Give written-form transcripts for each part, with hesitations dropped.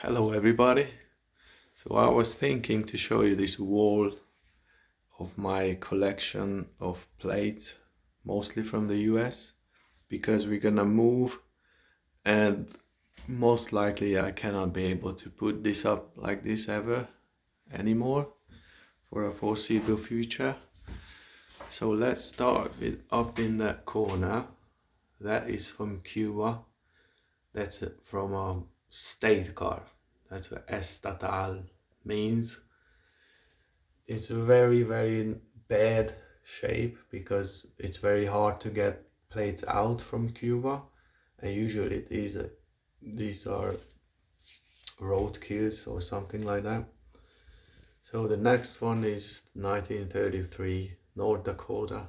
Hello everybody. So I was thinking to show you this wall of my collection of plates, mostly from the US, because we're gonna move and most likely I cannot be able to put this up like this ever anymore for a foreseeable future. So let's start with up in that corner. That is from Cuba. That's from a state car. That's what estatal means. It's a very bad shape because it's very hard to get plates out from Cuba, and usually these are roadkills or something like that. So the next one is 1933 North Dakota.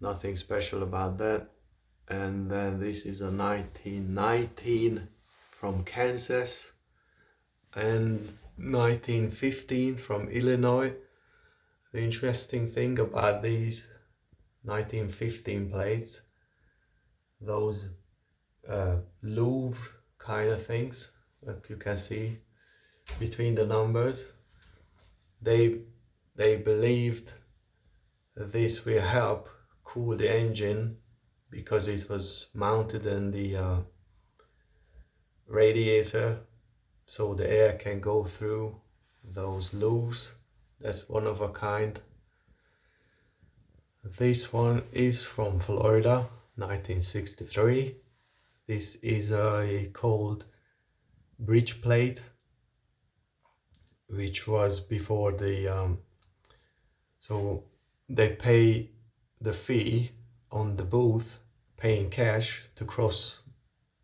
Nothing special about that. And then this is a 1919 from Kansas and 1915 from Illinois. The interesting thing about these 1915 plates, those Louvre kind of things that you can see between the numbers, they believed this will help cool the engine because it was mounted in the radiator, so the air can go through those Louvres. That's one of a kind. This one is from Florida, 1963. This is a cold bridge plate, which was before the so they pay the fee on the booth, paying cash to cross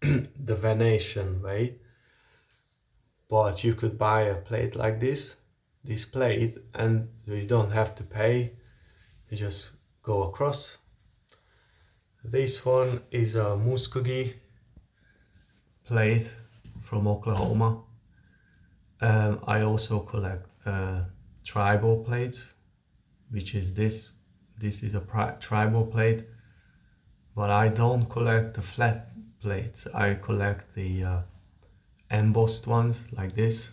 the Venetian way. But you could buy a plate like this plate, and you don't have to pay. You just go across. This one is a Muskogee Plate from Oklahoma. I also collect tribal plates, which is this. This is a tribal plate, but I don't collect the flat plates. I collect the embossed ones like this.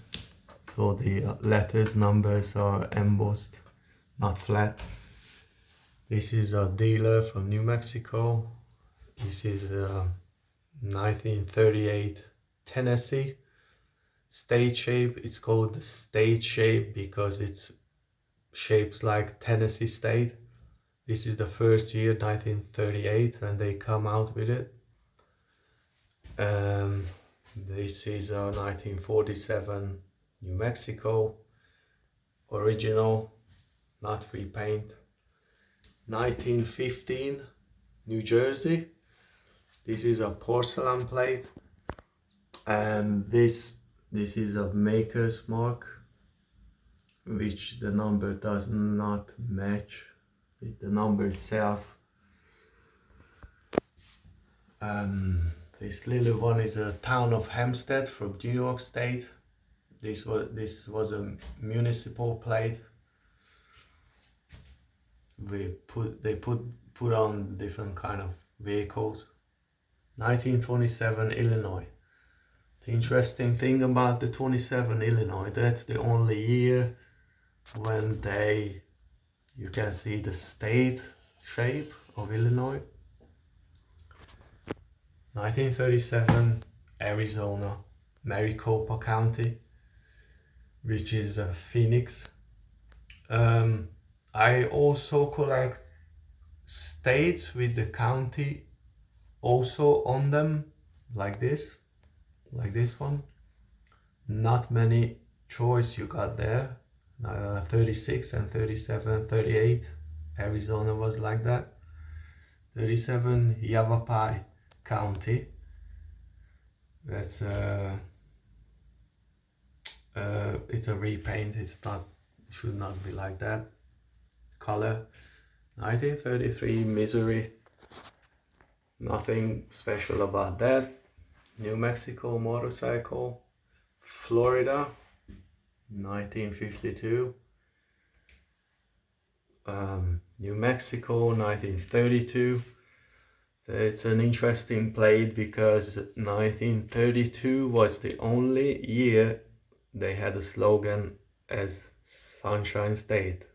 So the letters, numbers are embossed, not flat. This is a dealer from New Mexico. This is 1938 Tennessee state shape. It's called the state shape because it's shapes like Tennessee state. This is the first year, 1938, and they come out with it. This is a 1947 New Mexico original, not repaint. 1915 New Jersey. This is a porcelain plate, and this is a maker's mark, which the number does not match with the number itself. This little one is a town of Hempstead from New York State. This was a municipal plate. They put on different kind of vehicles. 1927 Illinois. The interesting thing about the 27 Illinois, that's the only year when you can see the state shape of Illinois. 1937 Arizona, Maricopa County, which is Phoenix. I also collect states with the county also on them, like this one. Not many choice you got there. 36 and 37, 38 Arizona was like that. 37 Yavapai County. That's it's a repaint. Should not be like that. Color. 1933 Missouri. Nothing special about that. New Mexico motorcycle. Florida, 1952. New Mexico, 1932. It's an interesting plate because 1932 was the only year they had a slogan as Sunshine State,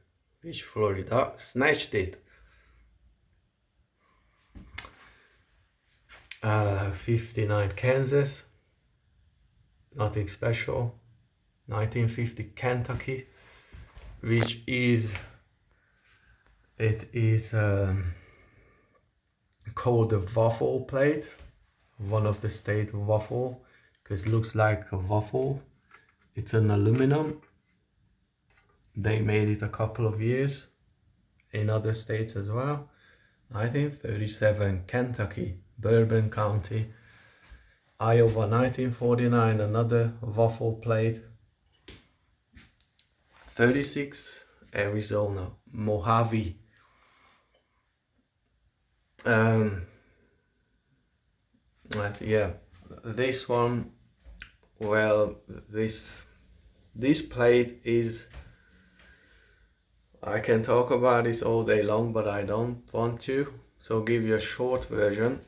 which Florida snatched it. 59 Kansas, nothing special. 1950 Kentucky, which is called the waffle plate, one of the state waffle, because it looks like a waffle. It's an aluminum. They made it a couple of years in other states as well. 1937 Kentucky, Bourbon County. Iowa 1949, another waffle plate. 36 Arizona, Mojave. Yeah, this one, well, this plate is, I can talk about this all day long, but I don't want to, so I'll give you a short version.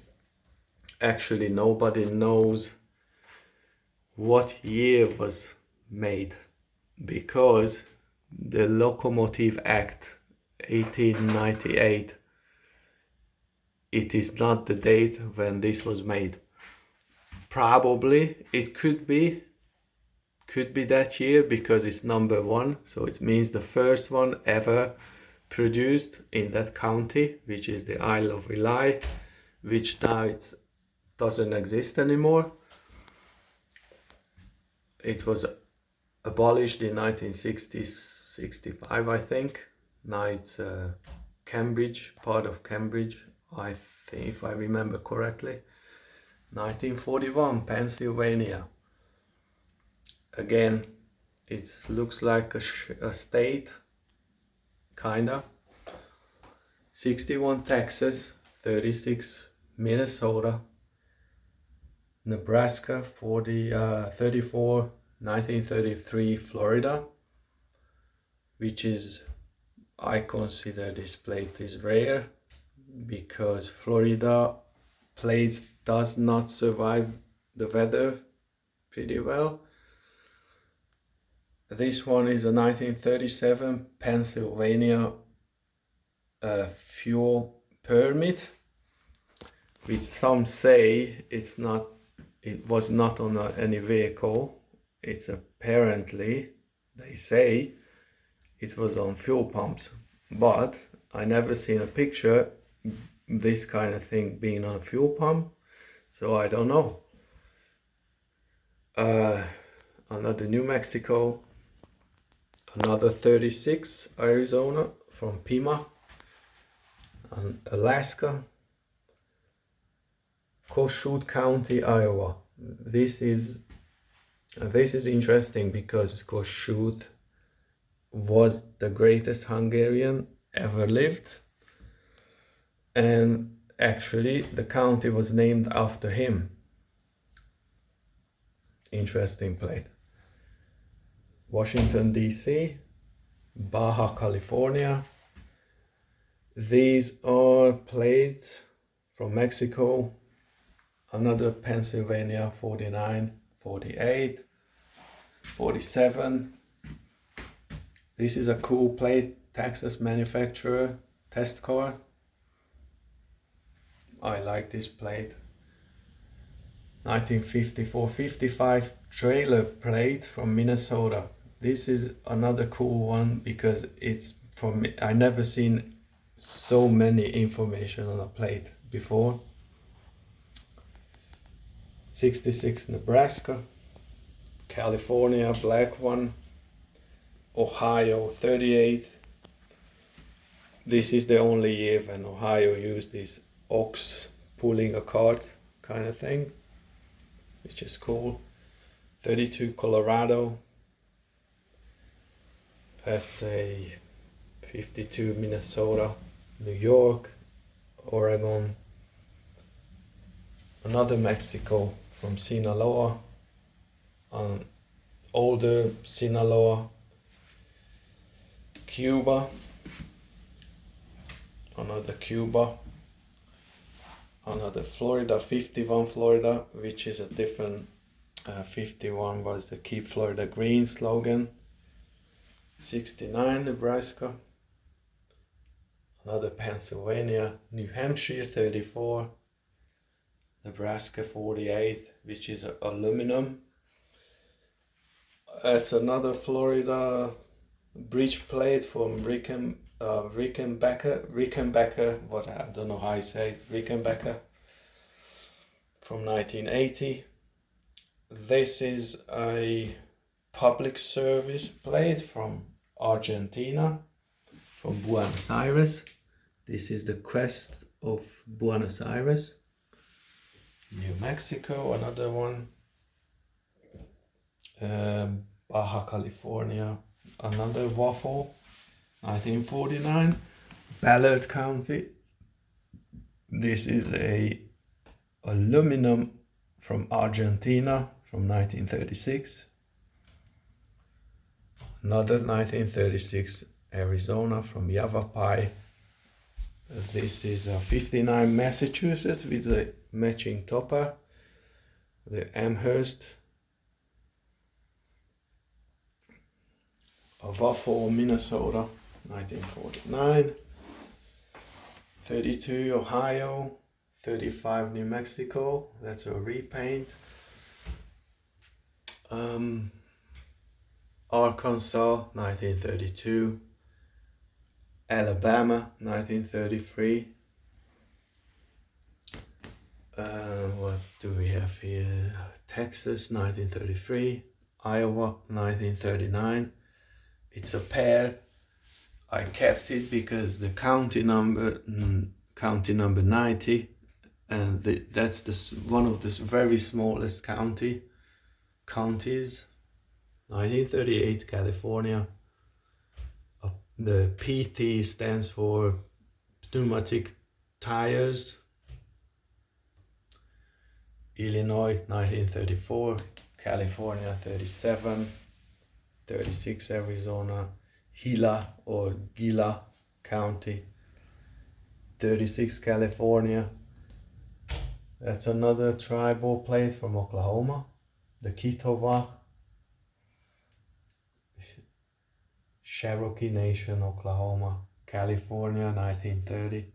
Actually, nobody knows what year was made, because the Locomotive Act 1898, it is not the date when this was made. Probably it could be that year because it's number 1, so it means the first one ever produced in that county, which is the Isle of Rely, which now it doesn't exist anymore. It was abolished in 1965, I think. Now it's Cambridge, part of Cambridge, I think, if I remember correctly. 1941, Pennsylvania. Again, it looks like a state, kinda. 61, Texas. 36, Minnesota. Nebraska. 34, 1933, Florida, which is, I consider this plate is rare, because Florida plates does not survive the weather pretty well. This one is a 1937 Pennsylvania fuel permit, which some say it was not on any vehicle. It's apparently, they say, it was on fuel pumps, but I never seen a picture this kind of thing being on a fuel pump, so I don't know. Another New Mexico, another 36 Arizona from Pima, and Alaska, Kossuth County, Iowa. This is interesting because Kossuth was the greatest Hungarian ever lived, and actually the county was named after him. Interesting plate. Washington DC, Baja California. These are plates from Mexico. Another Pennsylvania, 49, 48, 47. This is a cool plate, Texas manufacturer, test car. I like this plate. 1954-55 trailer plate from Minnesota. This is another cool one because it's from, I never seen so many information on a plate before. 66 Nebraska, California, black one, Ohio 38. This is the only year when Ohio used this ox pulling a cart kind of thing, which is cool. 32 Colorado. That's a 52 Minnesota, New York, Oregon. Another Mexico from Sinaloa, an older Sinaloa. Cuba, another Cuba. another Florida, 51 Florida, which is a different 51 was the Keep Florida Green slogan. 69 Nebraska, another Pennsylvania, New Hampshire 34, Nebraska 48, which is aluminum. It's another Florida bridge plate from Rickenbacker, what I don't know how you say it, Rickenbacker, from 1980. This is a public service plate from Argentina, from Buenos Aires. This is the crest of Buenos Aires. New Mexico, another one. Baja California, another waffle, 1949. Ballard County. This is a aluminum from Argentina from 1936. Another 1936 Arizona from Yavapai. This is a 59 Massachusetts with a matching topper, the Amherst. A waffle, Minnesota, 1949. 32 Ohio, 35 New Mexico, that's a repaint. Arkansas, 1932. Alabama, 1933. What do we have here? Texas, 1933. Iowa, 1939. It's a pair. I kept it because the county number 90, and that's one of the very smallest counties. 1938 California. The PT stands for pneumatic tires. Illinois, 1934. California, 37. 36 Arizona, Gila or Gila County, 36 California. That's another tribal plate from Oklahoma, the Kitowa, Cherokee Nation, Oklahoma, California, 1930.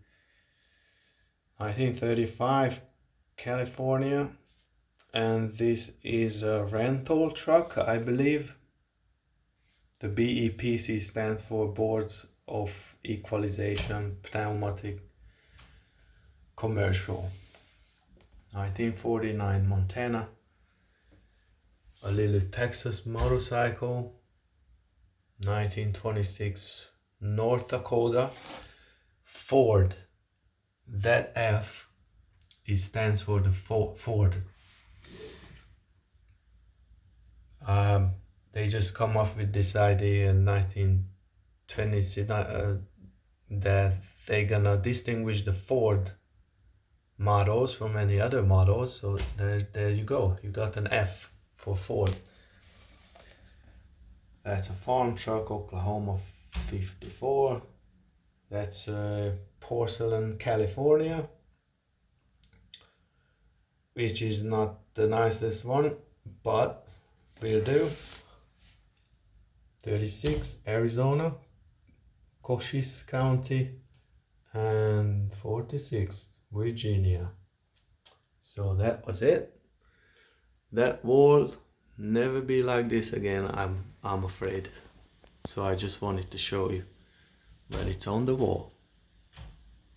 1935, California, and this is a rental truck, I believe. The BEPC stands for Boards of Equalization Pneumatic Commercial. 1949 Montana. A little Texas motorcycle. 1926 North Dakota. Ford. That F, it stands for the Ford. They just come up with this idea in 1920s that they're gonna distinguish the Ford models from any other models. So there you go. You got an F for Ford. That's a farm truck, Oklahoma 54. That's Porcelain, California, which is not the nicest one, but will do. 36 Arizona, Cochise County, and 46 Virginia. So that was it. That will never be like this again, I'm afraid. So I just wanted to show you when it's on the wall.